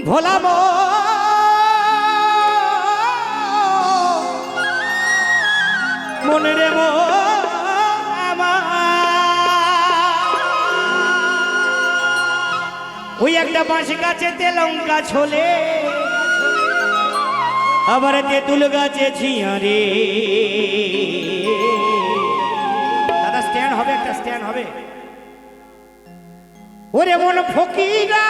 ভোলা মনে রে ওই একটা বাঁশি গাছেতে লঙ্কা ছোলে আবার তেঁতুল গাছে ঝিয়া রে। দাদা স্ট্যান্ড হবে, একটা স্ট্যান্ড হবে। ওরে মন ফকিরা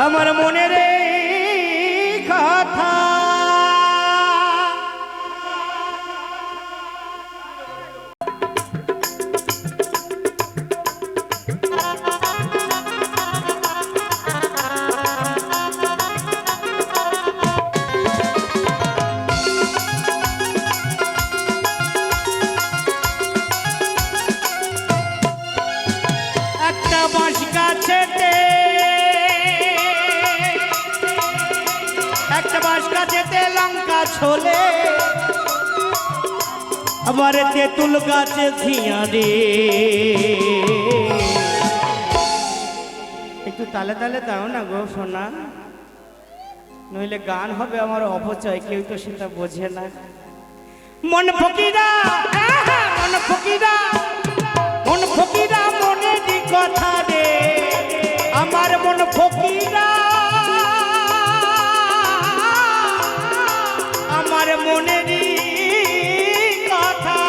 আমার মনের কথা একটা বাঁশ গাছেতে একটা বাঁশ গাছেতে লঙ্কা ছোলে আবার তেঁতুল গাছে ঝিয়া রে। একটু তালে তালে দাও না গো সোনা, নইলে গান হবে আমার অপচয়, কেউ তো সেটা বোঝে না। মন ফকিরা মন ফকিরা মন ফকিরা মনেরই কথা রে আমার মন ফকিরা আমার মনেরই কথা।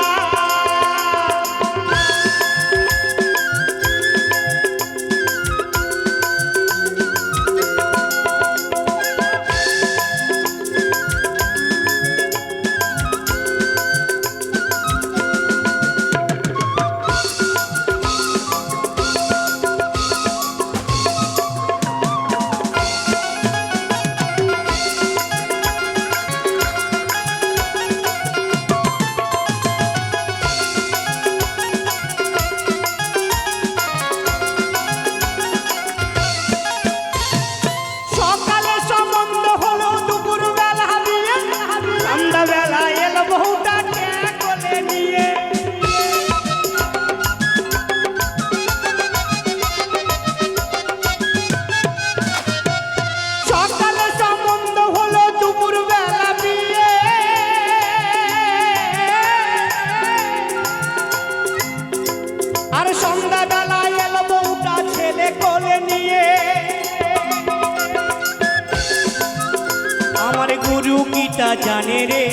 গুরু গীতা জানে রে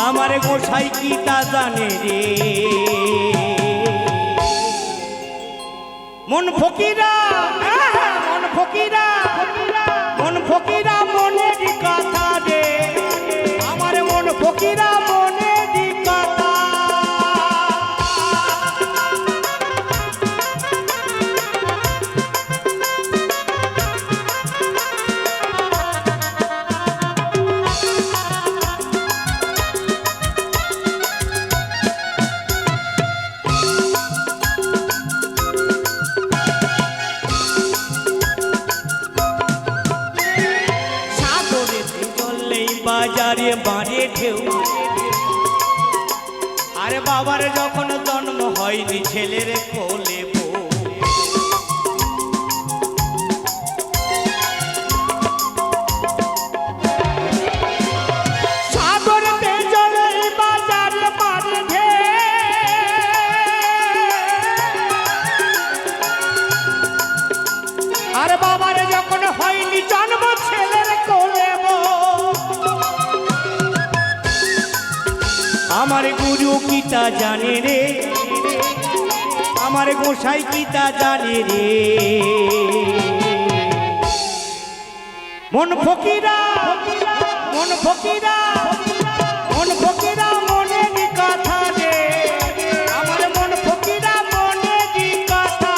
আমার গোসাই গীতা জানে রে। মন ফকিরা মন ফকিরা মন ফকিরা মনের কথা রে আমার মন ফকিরা মনের কথা। বাজারে বাড়ে ঢেউ আরে বাবার যখন জন্ম হয়নি ছেলের কোলে বউ সাগরতে জলে বাজারে বাড়ে ঢেউ আরে বাবার যখন হয়নি জন্ম ছেলের কোলে আমার গুরু গীতা জানে রে আমার গোসাই গীতা জানে রে। মন ফকিরা মন ফকিরা মন ফকিরা মনেরই কথা রে আমার মন ফকিরা মনেরই কথা।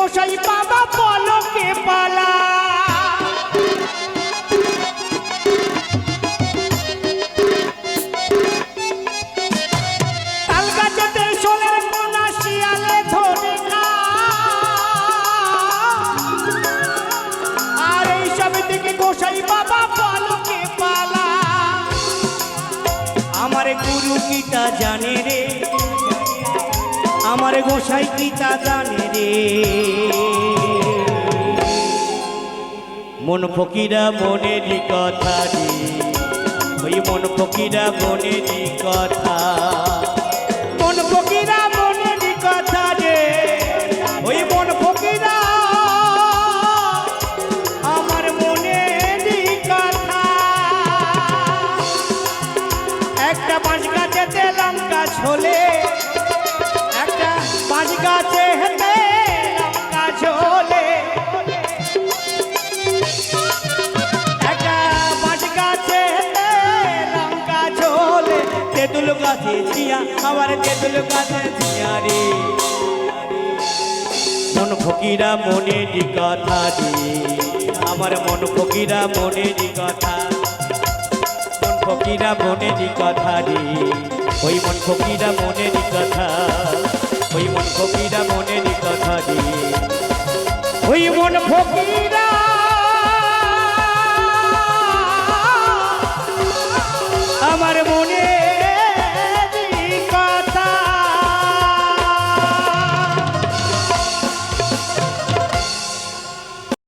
গোসাই বাবা পলকে পালা। তাল গাছেতে সোলের কোনা শিয়ালে ধরে আর এইসব দিকে গোসাই বাবা পলকে পালা। আমার গুরু গীতা জানে রে, আমার গোসাই গীতা জানে রে। মন ফকিরা মনেরই কথা রে, ওই মন ফকিরা মনেরই কথা, মন ফকিরা মনেরই কথা রে, ওই মন ফকিরা আমার মনেরই কথা। একটা বাঁশ গাছেতে লঙ্কা ঝোলে, একটা বাঁশ গাছে হেঁটে লঙ্কা ঝোলে, একটা বাঁশ গাছে হেঁটে লঙ্কা ঝোলে। তেঁতুল গাছে ঝিয়া, আবার তেঁতুল গাছে ঝিয়া রে। মন ফকিরা মনেরই কথা রে, আমার মন ফকিরা মনেরই কথা, মন ফকিরা মনেরই কথা রে, ওই মন ফকিরা মনেরই কথা, ওই মন ফকিরা মনেরই কথা রে, ওই মন ফকিরা।